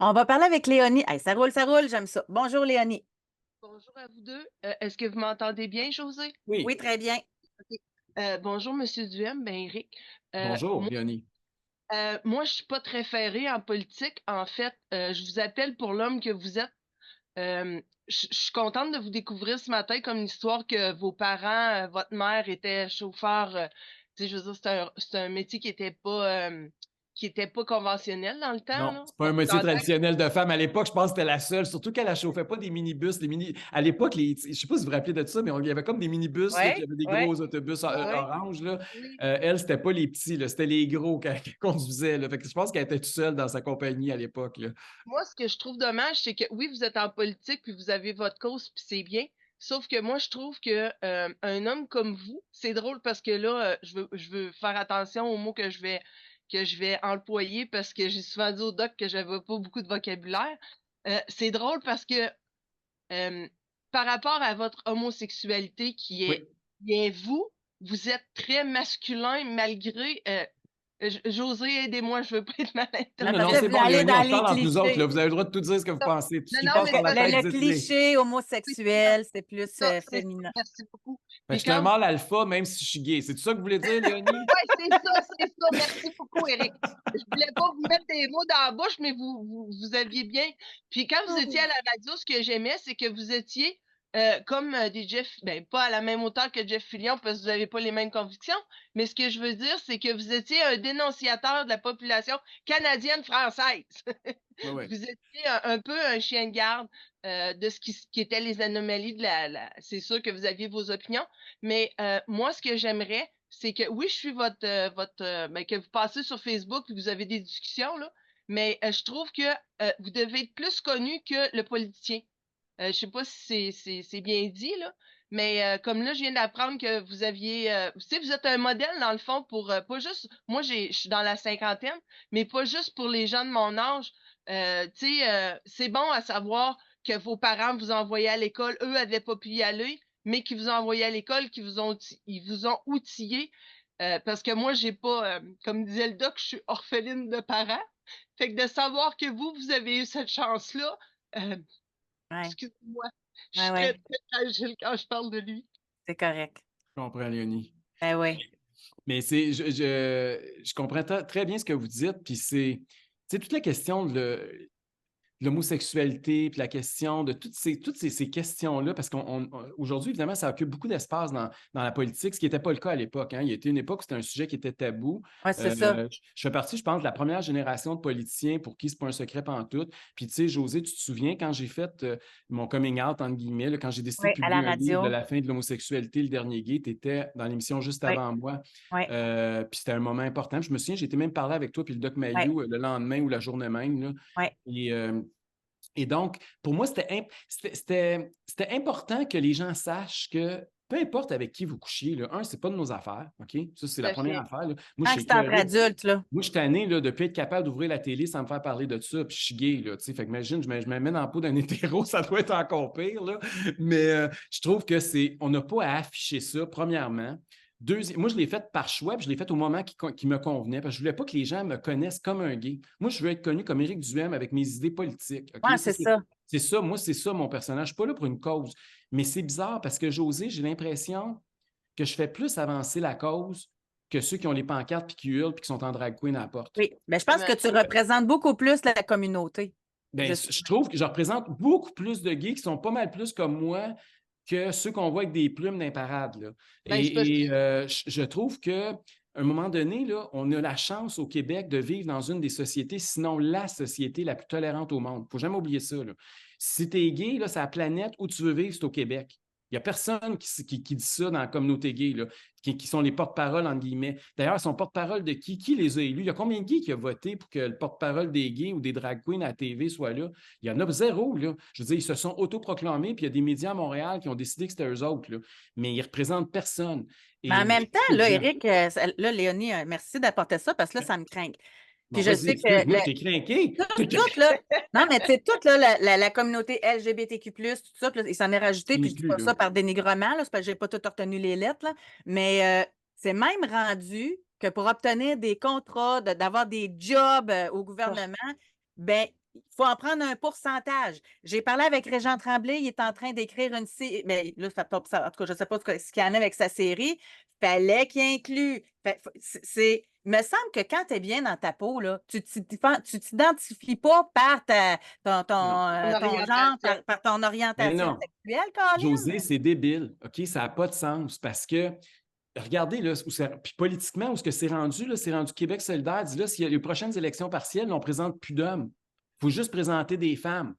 On va parler avec Léonie. Hey, ça roule, j'aime ça. Bonjour Léonie. Bonjour à vous deux. Est-ce que vous m'entendez bien, José? Oui, Oui, très bien. Ok. Bonjour, Monsieur Duhem, ben Eric. bonjour, Léonie. Moi, je suis pas très ferrée en politique. En fait, je vous appelle pour l'homme que vous êtes. Je suis contente de vous découvrir ce matin comme une histoire que vos parents, votre mère était chauffeur. Tu sais, je veux dire, c'est un métier qui était pas conventionnel dans le temps, Non, là. c'est pas un On métier s'entend. traditionnel de femme. À l'époque, je pense que c'était la seule, surtout qu'elle ne chauffait pas des minibus. À l'époque, je ne sais pas si vous vous rappelez de ça, mais il y avait comme des minibus, là, puis il Oui, y avait des oui, gros autobus oui. orange. Là. Oui. Elle, c'était pas les petits, là, c'était les gros qu'elle conduisait. Là. Fait que je pense qu'elle était toute seule dans sa compagnie à l'époque. Là. Moi, ce que je trouve dommage, c'est que oui, vous êtes en politique, puis vous avez votre cause, puis c'est bien. Sauf que moi, je trouve que un homme comme vous, c'est drôle parce que là, je veux faire attention aux mots que je vais employer parce que j'ai souvent dit au doc que j'avais pas beaucoup de vocabulaire. C'est drôle parce que euh, par rapport à votre homosexualité qui Oui. est bien vous, vous êtes très masculin malgré José, aidez-moi, je veux pas être mal Non, Non, non, parce non, que c'est vous voulez bon, aller Léonie, on dans se les parle entre nous autres. Là. clichés. Vous avez le droit de tout dire ce que vous Non, pensez. Tout ce non, qui non, passe mais par c'est la parce tête, Le dites-le. cliché que c'est ça, homosexuel, c'est plus c'est ça. féminin. Merci beaucoup. Fait que Puis je suis un quand vous... mâle alpha, même si je suis gay. C'est tout ça que vous voulez dire, Léonie? Ouais, c'est ça. Merci beaucoup, Eric. Je voulais pas vous mettre des mots dans la bouche, mais vous aviez bien. Puis quand vous étiez à la radio, ce que j'aimais, c'est que vous étiez comme des Jeff, ben pas à la même hauteur que Jeff Fillion parce que vous n'avez pas les mêmes convictions, mais ce que je veux dire, c'est que vous étiez un dénonciateur de la population canadienne-française. Oui, oui. Vous étiez un peu un chien de garde de ce qui étaient les anomalies de C'est sûr que vous aviez vos opinions, mais moi, ce que j'aimerais, c'est que oui, je suis ben, que vous passez sur Facebook et vous avez des discussions, là, mais je trouve que vous devez être plus connu que le politicien. Je sais pas si c'est bien dit, là, mais comme là, je viens d'apprendre que vous aviez, tu sais, vous êtes un modèle dans le fond pour pas juste, moi, je suis dans la cinquantaine, mais pas juste pour les gens de mon âge. Tu sais, c'est bon à savoir que vos parents vous envoyaient à l'école, eux avaient pas pu y aller, mais qui vous ont envoyé à l'école, ils vous ont outillé. Parce que moi, j'ai pas, comme disait le doc, je suis orpheline de parents. Fait que de savoir que vous avez eu cette chance-là, euh, Oui, excusez-moi, je oui, suis très, oui, très fragile quand je parle de lui. c'est correct. Je comprends, Léonie. Ben oui. Mais je comprends très bien ce que vous dites, puis c'est toute la question de l'homosexualité, puis la question de toutes ces questions-là, parce qu'aujourd'hui, évidemment, ça occupe beaucoup d'espace dans la politique, ce qui n'était pas le cas à l'époque. Hein. Il y a été une époque où c'était un sujet qui était tabou. Oui, c'est ça. Je fais partie, je pense, de la première génération de politiciens pour qui c'est pas un secret pantoute. Puis, tu sais, José, tu te souviens, quand j'ai fait mon coming out, entre guillemets, là, quand j'ai décidé Oui, de à la publier un livre de radio. la fin de l'homosexualité, le dernier gay, tu étais dans l'émission juste Oui, avant moi. oui, Puis c'était un moment important. Puis je me souviens, j'ai été même parlé avec toi puis le Doc oui, Mayou le lendemain ou la journée même. Là. oui. Et, euh, et donc, pour moi, c'était important que les gens sachent que peu importe avec qui vous couchiez, là, c'est pas de nos affaires, OK? Ça, c'est Tout la à première fait. affaire. Là. Moi, je Tant suis que c'est entre écœuré. adultes, là. Moi, je suis tanné là, de ne plus être capable d'ouvrir la télé sans me faire parler de ça, puis je suis gay, là, tu sais. Fait que imagine, je me mets dans la peau d'un hétéro, ça doit être encore pire, là. Mais je trouve que on n'a pas à afficher ça, premièrement. Moi, je l'ai fait par choix, puis je l'ai fait au moment qui me convenait, parce que je ne voulais pas que les gens me connaissent comme un gay. Moi, je veux être connu comme Éric Duhem avec mes idées politiques, OK? Oui, Ça, c'est ça. c'est ça, moi, c'est ça mon personnage. Je ne suis pas là pour une cause. Mais c'est bizarre parce que José, j'ai l'impression que je fais plus avancer la cause que ceux qui ont les pancartes puis qui hurlent puis qui sont en drag queen à la porte. Oui. Ben, je Ah, pense que tu représentes beaucoup plus la communauté. Ben, Juste. je trouve que je représente beaucoup plus de gays qui sont pas mal plus comme moi que ceux qu'on voit avec des plumes dans les parades. Là. ben, c'est parce que Je trouve que à un moment donné, là, on a la chance au Québec de vivre dans une des sociétés, sinon la société la plus tolérante au monde. Il ne faut jamais oublier ça. Là. Si tu es gay, là, c'est la planète où tu veux vivre, c'est au Québec. Il n'y a personne qui dit ça dans la communauté gay, là, qui sont les porte-paroles, entre guillemets. D'ailleurs, ils sont porte-parole de qui? Qui les a élus? Il y a combien de gays qui ont voté pour que le porte-parole des gays ou des drag queens à la TV soit là? Il y en a zéro, là. Je veux dire, ils se sont autoproclamés, puis il y a des médias à Montréal qui ont décidé que c'était eux autres, là. Mais ils ne représentent personne. Mais en Et même temps, beaucoup de là, gens. Éric, là, Léonie, merci d'apporter ça parce que là, ça me craint. Puis Bon, je vas-y, sais que excuse-moi, je t'ai craqué. tout, là, non, mais tu sais, toute là, la communauté LGBTQ+, tout ça, puis là, il s'en est rajouté, Je puis n'ai je dis plus, pas là. ça par dénigrement, là, c'est parce que j'ai pas tout retenu les lettres, là, mais c'est même rendu que pour obtenir des contrats, d'avoir des jobs au gouvernement, ben il faut en prendre un pourcentage. J'ai parlé avec Régent Tremblay, il est en train d'écrire une série. Mais là, en tout cas, je ne sais pas ce qu'il y en a avec sa série. Fallait qu'il inclue. Il me semble que quand tu es bien dans ta peau, là, tu ne t'identifies pas par ton genre, orientation. par ton Mais orientation non, sexuelle, Colin. José, c'est débile. OK? Ça n'a pas de sens parce que regardez, là, puis politiquement, où est-ce que c'est rendu Québec solidaire, dit là, s'il y a les prochaines élections partielles, on ne présente plus d'hommes. Il faut juste présenter des femmes.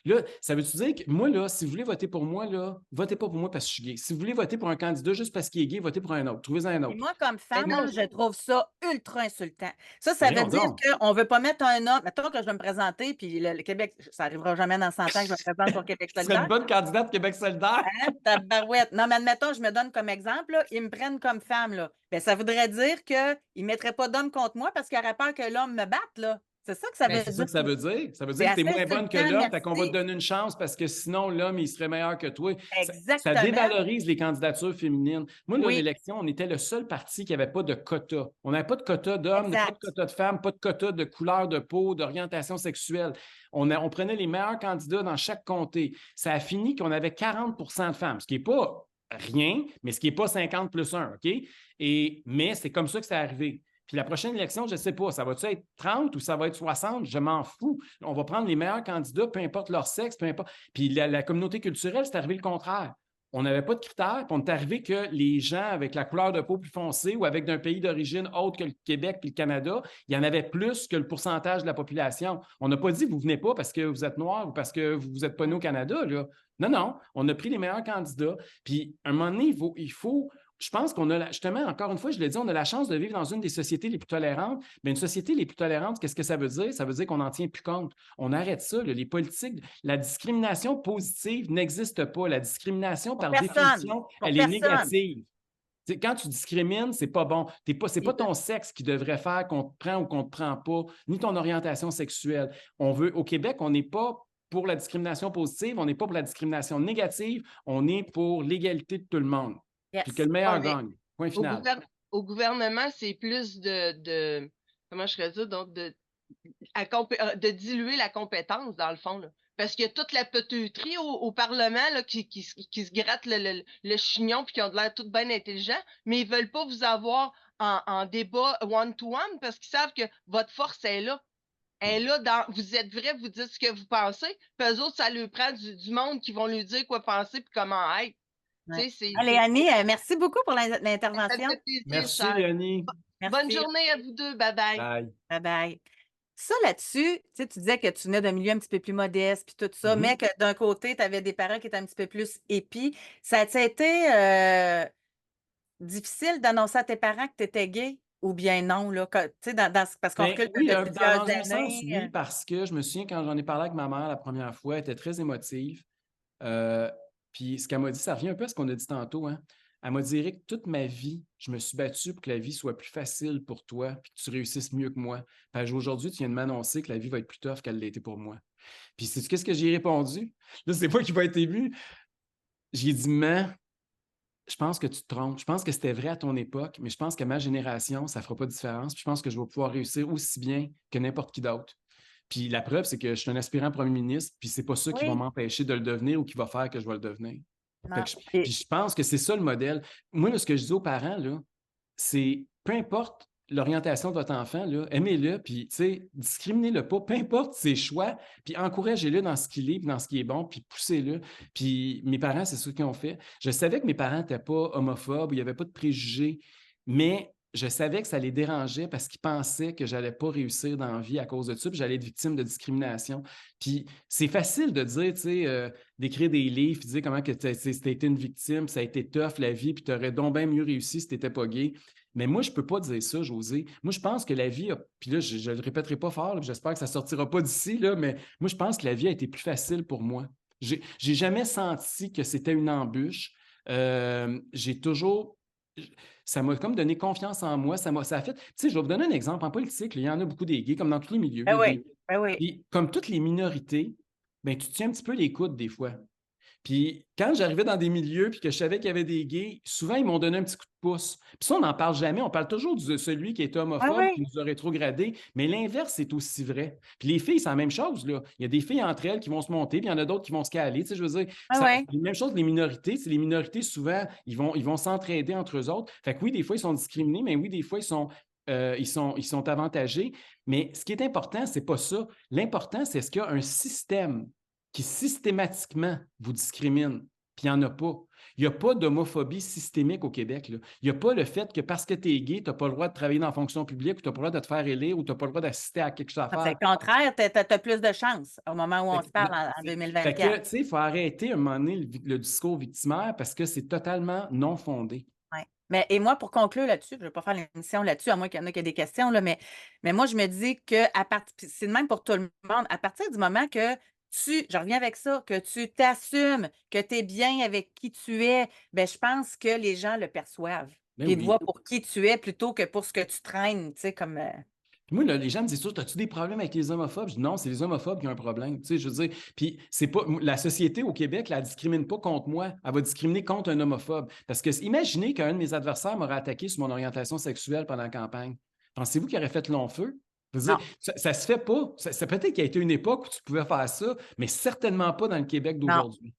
Là, ça veut-tu dire que moi, là, si vous voulez voter pour moi, là, votez pas pour moi parce que je suis gay. Si vous voulez voter pour un candidat juste parce qu'il est gay, votez pour un autre. Trouvez-en un Et autre. moi, comme femme, non, là, je trouve ça ultra insultant. Ça veut Voyons dire donc. qu'on ne veut pas mettre un homme. Mettons que je vais me présenter, puis le Québec, ça n'arrivera jamais dans 100 ans que je me présente pour Québec Tu serais une solidaire. bonne candidate Québec solidaire. Hein, tabarouette. Non, mais admettons, je me donne comme exemple, là, ils me prennent comme femme. Là. Ben, ça voudrait dire qu'ils ne mettraient pas d'homme contre moi parce qu'ils auraient peur que l'homme me batte. Là. C'est ça que ça Ben, veut C'est ça dire. que ça veut dire. Ça veut C'est dire que tu es assez moins bonne que insultant, l'homme, fait qu'on va te merci. donner une chance parce que sinon, l'homme, il serait meilleur que toi. Ça Exactement. dévalorise les candidatures féminines. Moi, là, Oui. l'élection, on était le seul parti qui n'avait pas de quota. On n'avait pas de quota d'hommes, pas de Exact. quota de femmes, pas de quota de couleur de peau, d'orientation sexuelle. On prenait les meilleurs candidats dans chaque comté. Ça a fini qu'on avait 40 de femmes, ce qui n'est pas rien, mais ce qui n'est pas 50 plus 1, OK? Mais c'est comme ça que c'est arrivé. Puis la prochaine élection, je ne sais pas, ça va-tu être 30 ou ça va être 60? Je m'en fous. On va prendre les meilleurs candidats, peu importe leur sexe, peu importe. Puis la communauté culturelle, c'est arrivé le contraire. On n'avait pas de critères, puis on est arrivé que les gens avec la couleur de peau plus foncée ou avec d'un pays d'origine autre que le Québec puis le Canada, il y en avait plus que le pourcentage de la population. On n'a pas dit vous ne venez pas parce que vous êtes noir ou parce que vous n'êtes pas né au Canada. Là. Non, non, on a pris les meilleurs candidats. Puis à un moment donné, il faut je pense qu'on a, justement, encore une fois, je l'ai dit, on a la chance de vivre dans une des sociétés les plus tolérantes. Mais une société les plus tolérantes, qu'est-ce que ça veut dire? Ça veut dire qu'on n'en tient plus compte. On arrête ça. Là, les politiques, la discrimination positive n'existe pas. La discrimination, par définition, elle est négative. Quand tu discrimines, c'est pas bon. C'est pas ton sexe qui devrait faire qu'on te prend ou qu'on te prend pas, ni ton orientation sexuelle. Au Québec, on n'est pas pour la discrimination positive, on n'est pas pour la discrimination négative, on est pour l'égalité de tout le monde. Yes. Puis que le meilleur Oui. gagne. Point final. Au gouvernement, c'est plus comment je ferais ça, donc de diluer la compétence, dans le fond. Là. Parce qu'il y a toute la peteuterie au Parlement là, qui se grattent le chignon puis qui ont de l'air tout bien intelligents, mais ils ne veulent pas vous avoir en débat one-to-one parce qu'ils savent que votre force est là. Elle est là, vous êtes vrai, vous dites ce que vous pensez, puis eux autres, ça leur prend du monde qui vont lui dire quoi penser puis comment être. Ouais. Tu sais, Allez, Annie, merci beaucoup pour ça me l'intervention. fait plaisir, Merci, cher. Léonie. Merci. Bonne journée à vous deux. Bye-bye. Bye. Bye-bye. Ça, là-dessus, tu disais que tu venais d'un milieu un petit peu plus modeste, puis tout ça, mais que d'un côté, tu avais des parents qui étaient un petit peu plus épis. Ça a été difficile d'annoncer à tes parents que tu étais gay ou bien non, là, parce qu'on recule Oui, de plusieurs dans un sens, années. oui, parce que je me souviens quand j'en ai parlé avec ma mère la première fois, elle était très émotive. Puis ce qu'elle m'a dit, ça revient un peu à ce qu'on a dit tantôt. Hein. Elle m'a dit, Éric, toute ma vie, je me suis battu pour que la vie soit plus facile pour toi puis que tu réussisses mieux que moi. Puis aujourd'hui, tu viens de m'annoncer que la vie va être plus tough qu'elle l'a été pour moi. Puis sais-tu qu'est-ce que j'ai répondu? Là, c'est pas qui va être ému. J'ai dit, man, je pense que tu te trompes. Je pense que c'était vrai à ton époque, mais je pense qu'à ma génération, ça ne fera pas de différence. Puis je pense que je vais pouvoir réussir aussi bien que n'importe qui d'autre. Puis la preuve, c'est que je suis un aspirant premier ministre, puis c'est pas ça qui va m'empêcher de le devenir ou qui va faire que je vais le devenir. Puis je pense que c'est ça le modèle. Moi, là, ce que je dis aux parents, là, c'est peu importe l'orientation de votre enfant, là, aimez-le, puis discriminez-le pas, peu importe ses choix, puis encouragez-le dans ce qu'il est, puis dans ce qui est bon, puis poussez-le. Puis mes parents, c'est ce qu'ils ont fait. Je savais que mes parents n'étaient pas homophobes, il n'y avait pas de préjugés, mais je savais que ça les dérangeait parce qu'ils pensaient que je n'allais pas réussir dans la vie à cause de ça, puis j'allais être victime de discrimination. Puis c'est facile de dire, d'écrire des livres, puis de dire comment que tu as été une victime, ça a été tough la vie, puis tu aurais donc bien mieux réussi si tu n'étais pas gay. Mais moi, je ne peux pas dire ça, José. Moi, je pense que la vie puis là, je ne le répéterai pas fort, là, j'espère que ça ne sortira pas d'ici, là, mais moi, je pense que la vie a été plus facile pour moi. J'ai jamais senti que c'était une embûche. J'ai toujours... Ça m'a comme donné confiance en moi. Ça a fait... Tu sais, je vais vous donner un exemple. En politique, il y en a beaucoup des gays, comme dans tous les milieux. Oui. Puis, comme toutes les minorités, ben, tu tiens un petit peu les coudes des fois. Puis quand j'arrivais dans des milieux puis que je savais qu'il y avait des gays, souvent, ils m'ont donné un petit coup de pouce. Puis ça, on n'en parle jamais. On parle toujours de celui qui est Ah homophobe, qui oui, nous a rétrogradés, mais l'inverse, c'est aussi vrai. Puis les filles, c'est la même chose, là. Il y a des filles entre elles qui vont se monter, puis il y en a d'autres qui vont se caler. Tu sais, je veux dire, ah c'est ouais. la même chose, les minorités. C'est les minorités, souvent, ils vont s'entraider entre eux autres. Fait que oui, des fois, ils sont discriminés, mais oui, des fois, ils sont avantagés. Mais ce qui est important, c'est pas ça. L'important, c'est est-ce qu'il y a un système qui systématiquement vous discrimine, puis il n'y en a pas. Il n'y a pas d'homophobie systémique au Québec, là. Il n'y a pas le fait que parce que tu es gay, tu n'as pas le droit de travailler dans la fonction publique, ou tu n'as pas le droit de te faire élire, ou tu n'as pas le droit d'assister à quelque chose à C'est faire. le contraire, tu as plus de chance au moment où on se parle en Fait que, 2024. tu sais, il faut arrêter à un moment donné le discours victimaire parce que c'est totalement non fondé. Ouais. Et moi, pour conclure là-dessus, je ne vais pas faire l'émission là-dessus, à moins qu'il y en ait qui aient des questions, là, mais moi, je me dis que c'est le même pour tout le monde. À partir du moment que je reviens avec ça, que tu t'assumes, que tu es bien avec qui tu es, ben, je pense que les gens le perçoivent. Ben Puis ils te oui. voient pour qui tu es plutôt que pour ce que tu traînes, tu sais, comme. Puis moi, là, les gens me disent toujours, as-tu des problèmes avec les homophobes? Je dis non, c'est les homophobes qui ont un problème. Tu sais, je veux dire, puis c'est pas, la société au Québec, elle ne discrimine pas contre moi, elle va discriminer contre un homophobe. Parce que imaginez qu'un de mes adversaires m'aurait attaqué sur mon orientation sexuelle pendant la campagne. Pensez-vous qu'il aurait fait long feu? Je veux Non. dire, ça se fait pas. Ça peut-être qu'il y a été une époque où tu pouvais faire ça, mais certainement pas dans le Québec Non. d'aujourd'hui.